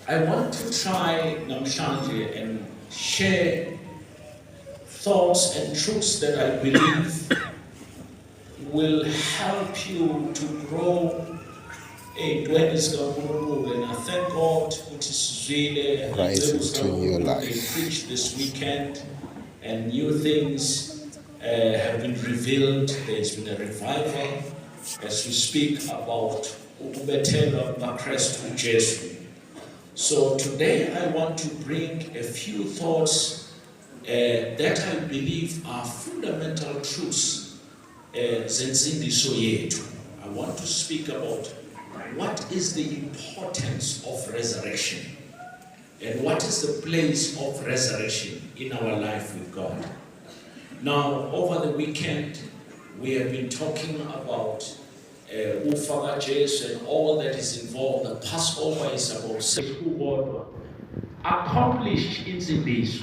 I want to try namhlanje and share thoughts and truths that I believe will help you to grow ey'ntweni zikaNkulunkulu. And I thank God ukuthi sizwile Rise into new life. They preached this weekend and new things have been revealed. There's been a revival as we speak about ukubethelwa kukaKristu uJesu. So today I want to bring a few thoughts that I believe are fundamental truths zensindiso yethu. I want to speak about what is the importance of resurrection and what is the place of resurrection in our life with God. Now, over the weekend, we have been talking about ufa kaJesu and all that is involved. The Passover is about accomplished insindiso.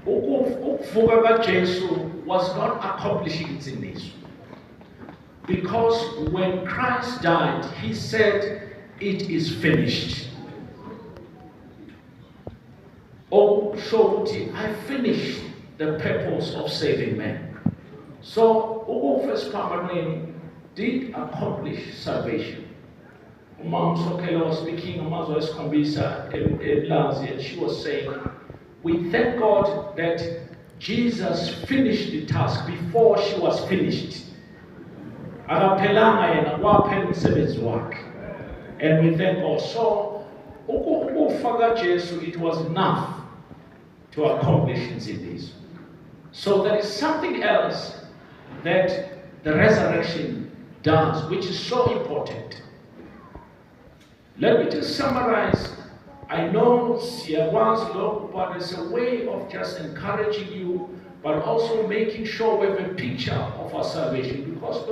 Ukuvuka kaJesu was not accomplishing insindiso. Because when Christ died, he said, "It is finished." Oh, so I finished the purpose of saving men. So, First Peter did accomplish salvation. Mom Sokelo was speaking, and she was saying, we thank God that Jesus finished the task before she was finished. And we thank God. So, it was enough to accomplish this. So there is something else that the resurrection does, which is so important. Let me just summarize. I know but it's a way of just encouraging you, but also making sure we have a picture of our salvation. Because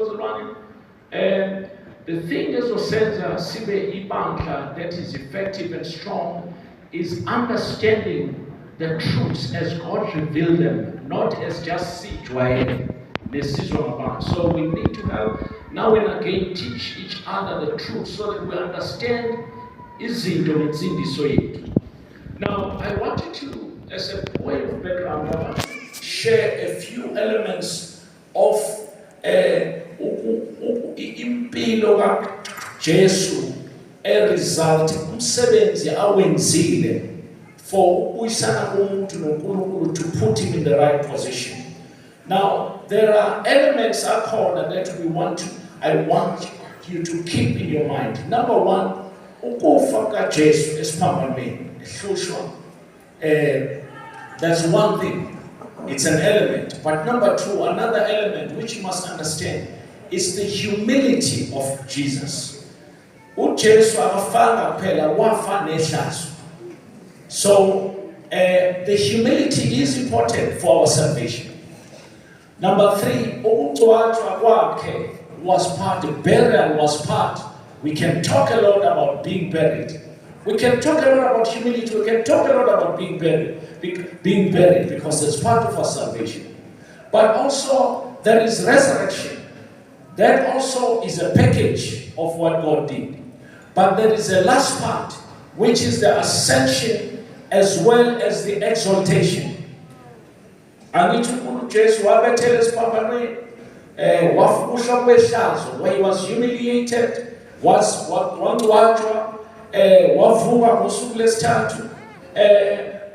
the thing is that is effective and strong is understanding the truths as God revealed them, not as just joy. So we need to have, now and again, teach each other the truth so that we understand izinto ngensindiso yethu. Now, I wanted to, as a way of background, I want to share a few elements of impilo kaJesu, a result umsebenzi awenzile for ukuyisana komuntu noNkulunkulu to put him in the right position. Now, there are elements that I want you to keep in your mind. Number one, ukufa kaJesu esiphambameni ehlushwa. That's one thing. It's an element. But number two, another element which you must understand is the humility of Jesus. uJesu akafanga phela wafa nehlazo. So the humility is important for our salvation. Number three, ukungcwatshwa kwakhe was part, the burial was part. We can talk a lot about being buried. We can talk a lot about humility. We can talk a lot about being buried because it's part of our salvation. But also there is resurrection. That also is a package of what God did. But there is a last part, which is the ascension as well as the exaltation. Jesu wabethele esiphambameni wafukushwa kwehlazo, where he was humiliated, wangcwatshwa, wavuka ngosuku lwesithathu,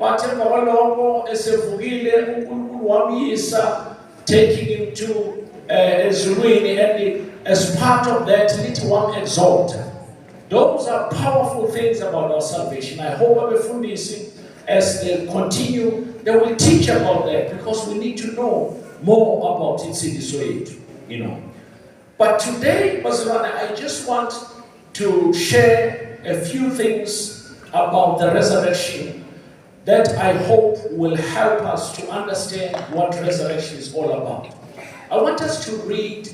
but emva kwalokho esevukile uNkulunkulu wamyisa, taking him to ezulwini, and as part of that lithi wam-exalta. Those are powerful things about our salvation. I hope abefundisi, as they continue, they will teach about that, because we need to know more about insindiso yethu, But today, Bazalwane, I just want to share a few things about the resurrection that I hope will help us to understand what resurrection is all about. I want us to read,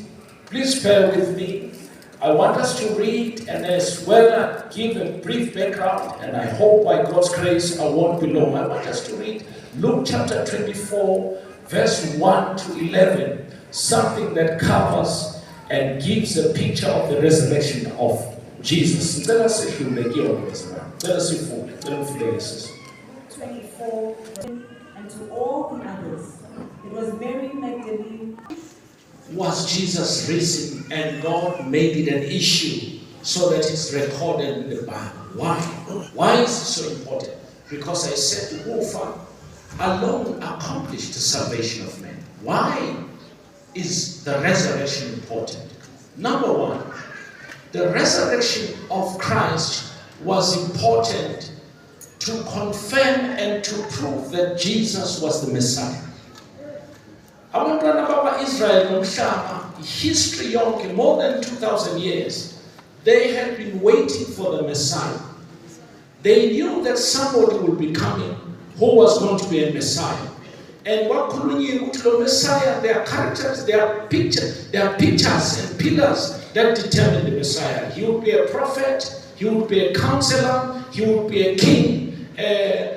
please bear with me. I want us to read and as well give a brief background, and I hope by God's grace I won't be long. I want us to read Luke chapter 24, verse 1 to 11, something that covers and gives a picture of the resurrection of Jesus. Let us see 24, and to all the others, it was Mary Magdalene. Was Jesus risen, and God made it an issue so that it's recorded in the Bible? Why? Why is it so important? Because I said to Ufa, alone accomplished the salvation of men. Why is the resurrection important? Number one, the resurrection of Christ was important to confirm and to prove that Jesus was the Messiah. Abantwana bakwa-Israyeli nomhlaba, history yonke, more than 2,000 years, they had been waiting for the Messiah. They knew that somebody would be coming who was going to be a Messiah. And what the Messiah, their characters, their pictures and pillars that determine the Messiah. He would be a prophet, he would be a counselor, he would be a king,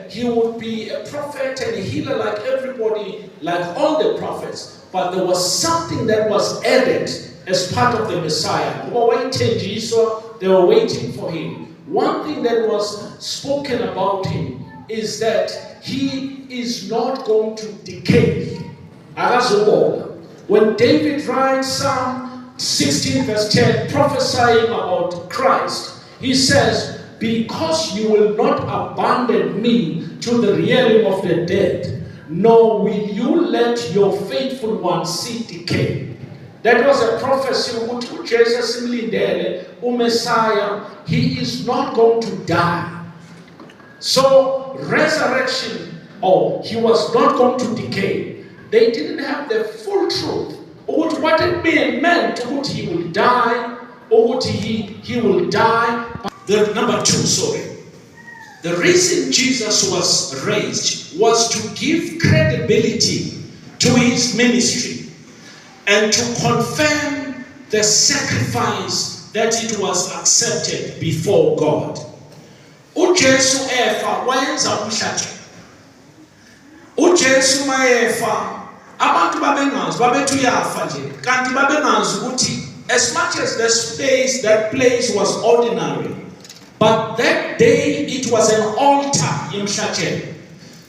he would be a prophet and a healer like everybody, like all the prophets. But there was something that was added as part of the Messiah. They were waiting for him. One thing that was spoken about him is that he is not going to decay. When David writes Psalm 16 verse 10, prophesying about Christ, he says, because you will not abandon me to the realm of the dead, nor will you let your faithful one see decay. That was a prophecy of Jesus, Messiah. He is not going to die. So resurrection, he was not going to decay. They didn't have the full truth of what it meant, what he will die, or what he will die. Number two, the reason Jesus was raised was to give credibility to his ministry and to confirm the sacrifice that it was accepted before God. uJesu efa wayenza umhlatshelo. uJesu mayefa abantu babethi uyafa nje, kanti babengazi ukuthi as much as that place was ordinary, but that day it was an altar yemhlatshelo.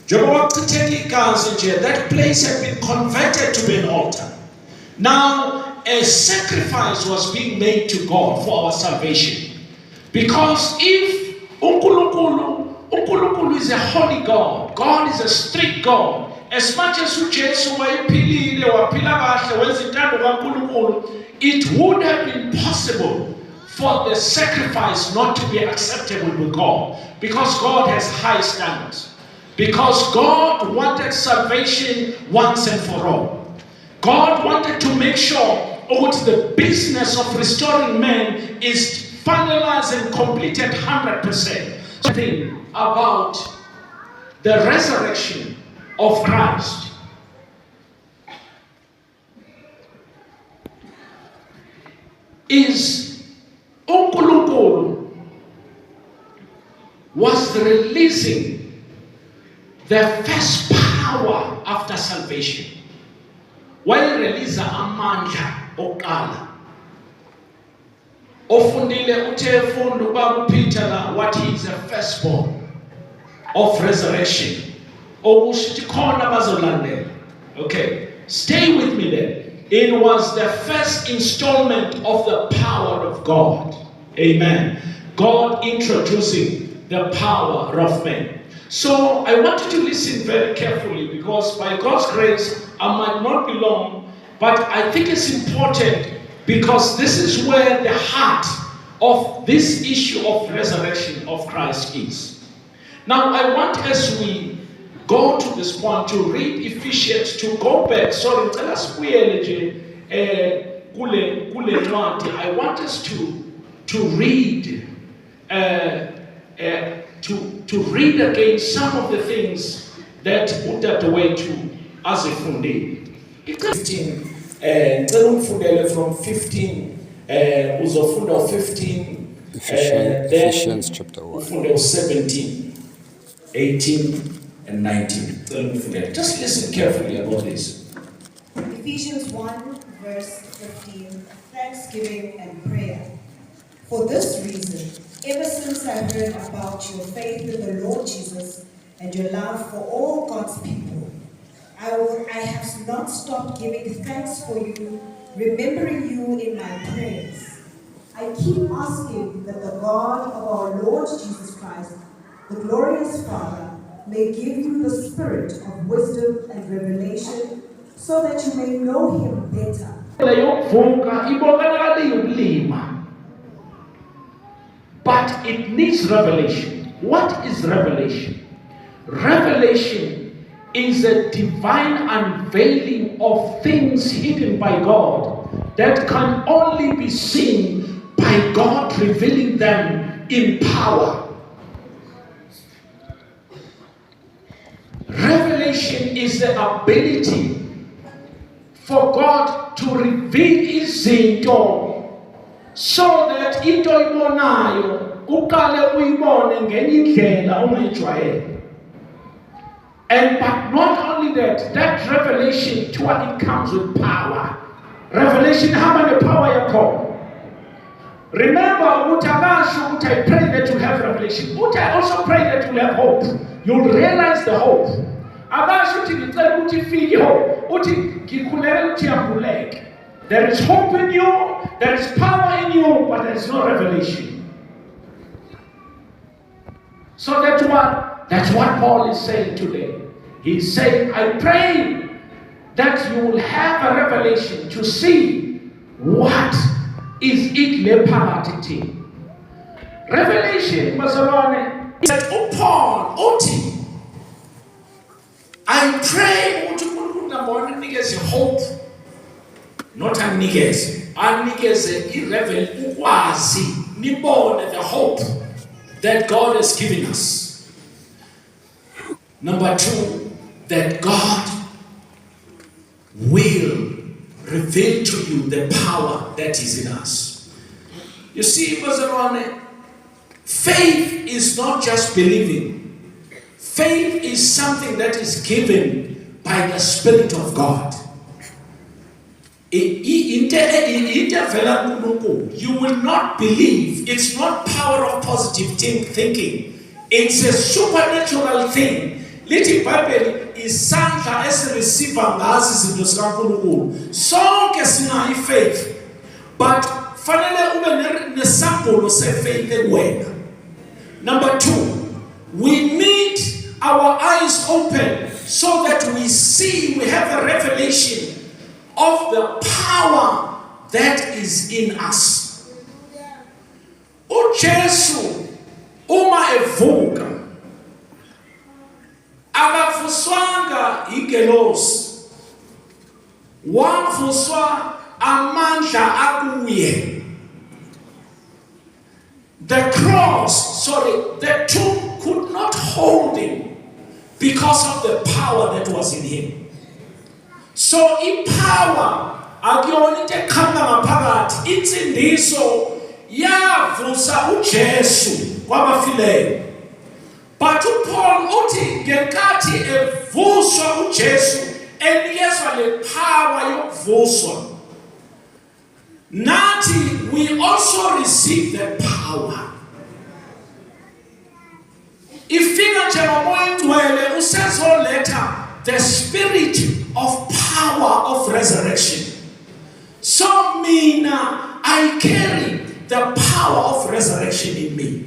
Njengoba kuchitheka igazi nje, that place had been converted to be an altar. Now a sacrifice was being made to God for our salvation. Because if uNkulunkulu is a holy God, God is a strict God. As much as uJesu wayephilile waphila kahle wenza intando kaNkulunkulu, it would have been possible for the sacrifice not to be acceptable with God, because God has high standards. Because God wanted salvation once and for all. God wanted to make sure the business of restoring man is finalized and completed 100%. Something about the resurrection of Christ is uNkulunkulu was releasing the first power after salvation. While release amandla oqala. Ofundile uThefunda ubaba uPeter la what he is a firstborn of resurrection. Okushithi khona bazolandela. Okay, stay with me there. It was the first installment of the power of God. Amen. God introducing the power of man. So I want you to listen very carefully, because by God's grace I might not be long, but I think it's important, because this is where the heart of this issue of resurrection of Christ is. Now I want, as we go to this point, to read Ephesians, to go back. Sorry, tell us I want us to read to read again some of the things that put that away to as a funding. 15 from 15 uzofunda 15 Ephesians chapter 1 17 18 and 19. Just listen carefully about this. Ephesians 1 verse 15. thanksgiving, and prayer. For this reason, ever since I heard about your faith in the Lord Jesus and your love for all God's people, I have not stopped giving thanks for you, remembering you in my prayers. I keep asking that the God of our Lord Jesus Christ, the glorious Father, may give you the spirit of wisdom and revelation, so that you may know him better. But it needs revelation. What is revelation? Revelation is a divine unveiling of things hidden by God that can only be seen by God revealing them in power. Revelation is the ability for God to reveal izinto so that into ibonayo uqale uyibone ngenye indlela ongayijwayele. And but not only that, that revelation to what it comes with power. Revelation hamba nepower yakho. Remember, I pray that you have revelation. I also pray that you have hope. You'll realize the hope. There is hope in you, there is power in you, but there is no revelation. So that's what Paul is saying today. He's saying, I pray that you will have a revelation to see what is it lephakathi. Revelation bazalwane is that Paul uthi I pray ukuthi uNkulunkulu nambona unikeze hope, not anikeze irevel ukwazi nibone the hope that God has given us. Number 2, that God will reveal to you the power that is in us. You see, bazalwane, faith is not just believing. Faith is something that is given by the Spirit of God. You will not believe. It's not power of positive thinking. It's a supernatural thing. Lithi iBhayibheli isandla esireceiva ngazi izinto zikaNkulunkulu. Sonke sinayo ifaith, but fanele ube nesambulo sefaith ekuwena. Number 2, we need our eyes open so that we see, we have a revelation of the power that is in us. uJesu uma evuka akavuswanga igelosi, wavuswa amandla akuye. The tomb could not hold him because of the power that was in him. So ipower akuyona into ekhamba ngaphakathi, insindiso yavusa uJesu kwabafileyo. But uPaul uthi ngenkathi evuswa uJesu enikezwa le power yokuvuswa, nathi we also receive the power. Ifika nje ngomoya ingcwele usezoletha the spirit of power of resurrection. So mina, I carry the power of resurrection in me.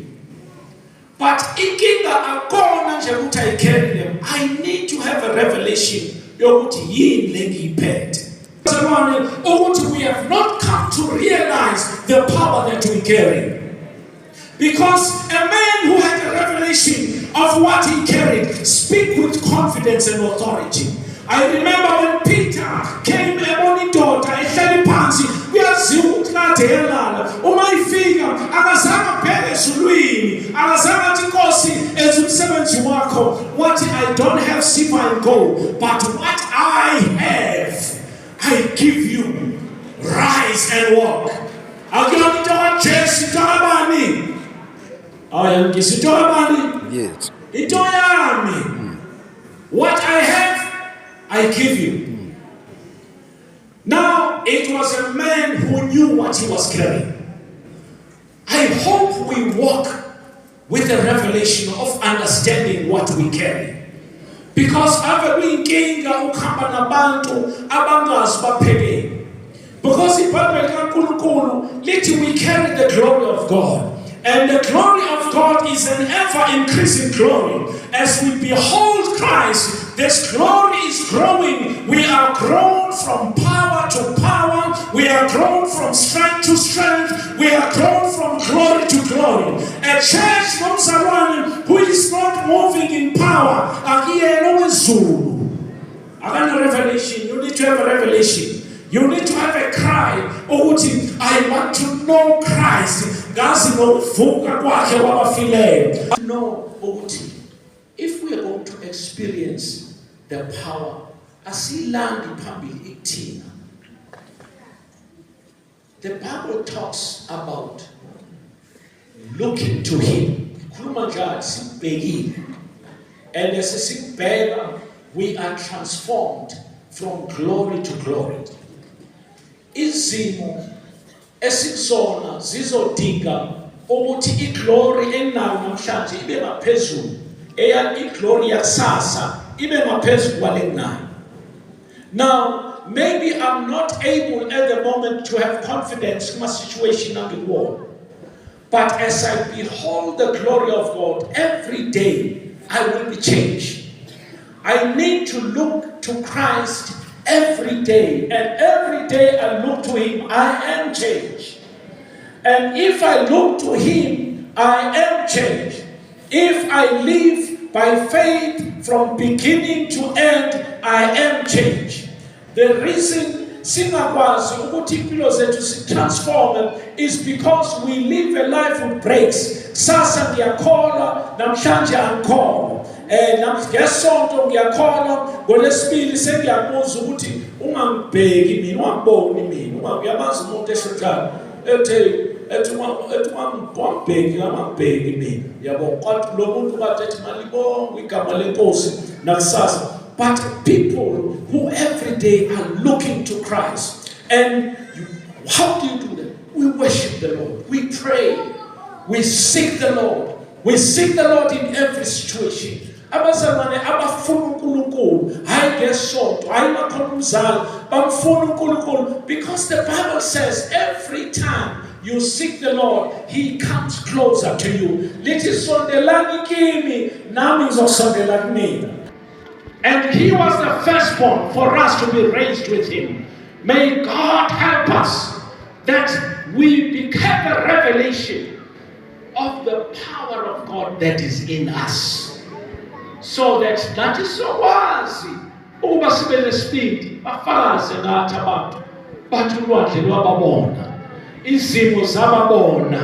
But inkinga akona nje ukuthi I carry them. I need to have a revelation yokuthi yini lengiyiphethe. We have not come to realize the power that we carry. Because a man who had a revelation of what he carried speaks with confidence and authority. I remember when Peter came ebona indoda ehleli phansi kuyaziwa ukuthi kade yalala. Uma ifika akazange abheke ezulwini, akazange athi Nkosi enza umsebenzi wakho. What I don't have silver and gold, but what I have I give you. Rise and walk. Akuyona into kaJesu, into kabani? Ayangisi into kabani? Yes. Into yami. What I have, I give you. Now, it was a man who knew what what he was carrying. I hope we walk with the revelation of understanding what we carry. Because inkinga ukuhamba nabantu abangazi baphekeni. Because iBhayibheli kaNkulunkulu lithi we carry the glory of God. And the glory of God is an ever-increasing glory. As we behold Christ, this glory is growing. We are grown from power to power. We are grown from strength to strength. We are grown from glory to glory. A church who is not moving in power. I got a revelation. You need to have a revelation. You need to have a cry. Oh, I want to know Christ. No, if we are going to experience the power, the Bible talks about looking to Him. And as we are transformed from glory to glory. Izimo esikuzona zizodinga ukuthi iglory enayo namhlanje ibe ngaphezulu iglory yakusasa ibe ngaphezulu kwalenayo. Now maybe I'm not able at the moment to have confidence in my situation under the wall, but as I behold the glory of God every day, I will be changed. I need to look to Christ every day, and every day I look to Him, I am changed. And if I look to Him, I am changed. If I live by faith from beginning to end, I am changed. The reason singakwazi ukuthi impilo zethu sitransform is because we live a life with breaks. Sasa ngiyakholwa, namhlanje angikholwa. Ngesonto ngiyakholwa, ngolesibili sengiyabuza ukuthi ungangibheki mina, ungangiboni mina. Uyabazi umuntu eshothana ethi wambheki mina. Yabo kodwa lo muntu bathi ethi malibonke igama lenkosi nakusasa. But people who every day are looking to Christ. And how do you do that? We worship the Lord. We pray. We seek the Lord. We seek the Lord in every situation. Abazalwane abafuna uNkulunkulu hayi ngesonto hayi makhona umzali bamfuna uNkulunkulu, because the Bible says every time you seek the Lord, He comes closer to you. Lithi sondelani kimi nami ngizosondela kumina. And He was the firstborn for us to be raised with Him. May God help us that we have a revelation of the power of God that is in us. So that is so wazi ukuba sibe nespeed bafaze ngathi abantu bathi ulwandle lwababona, izimo zababona,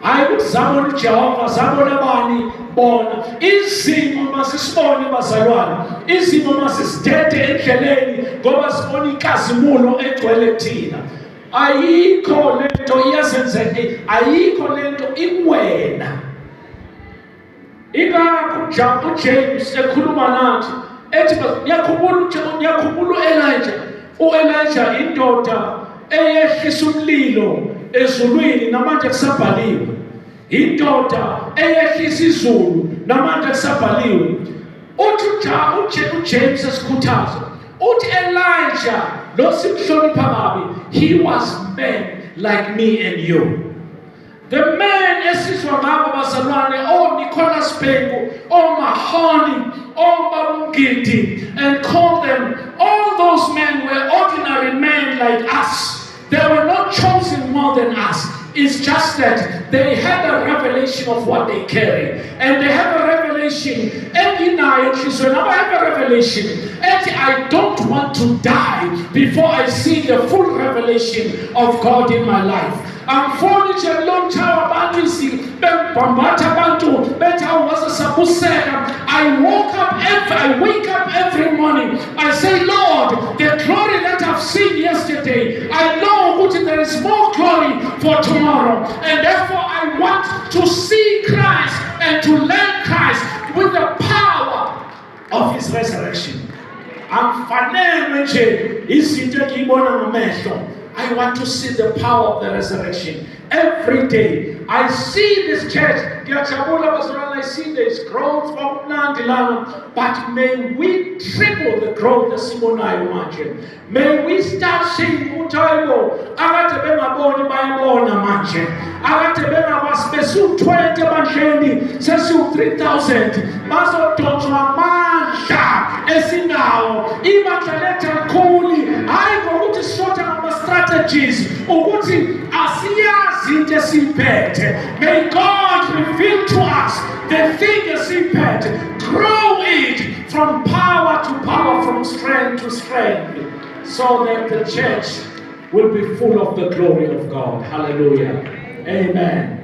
hayi ukuthi zabona uJehova, zabona bani bona. Izimo masisibone bazalwane, izimo masisidede endleleni ngoba sibona inkazimulo egcwele thina. Ayikho lento iyazenzeke, ayikho lento ikwena. Ingakho uJames ekhuluma nathi ethi ngiyakhumbula Elijah indoda eyehlisa umlilo ezulwini namanje kusabhaliwe. Indoda eyehlisa izulu namanje kusabhaliwe. Uthi uJames esikhuthaza uthi Elijah lo simhlonipha kabi, he was man like me and you. The man esizwa ngabo bazalwane, Nicholas Bhengu, Mahoney, Babungiti, and call them, all those men were ordinary men like us. They were not chosen more than us. It's just that they had a revelation of what they carry. And they have a revelation. And I have a revelation. And I don't want to die before I see the full revelation of God in my life. Unfortunately, long time I wake up every morning. I say, Lord, the glory that I've seen yesterday, I know there is more glory for tomorrow. And therefore, I want to see Christ and to learn Christ with the power of His resurrection. I'm fanele nje izinto engiyibona ngamehlo I want to see the power of the resurrection. Every day, I see this church. I see there is growth from Nandilano, but may we triple the growth that Simonai imagine. May we start seeing Mutaibo, Aratebema Boni Bayabona Manche, Aratebema was Besu 20 Mancheni, Sesu 3,000, Maso Tontra Mancha, Esinao, Imataleta Kuli, I go to sort of strategies, or what Asia's intercipate. May God reveal to us the thing grow it from power to power, from strength to strength, so that the church will be full of the glory of God. Hallelujah. Amen.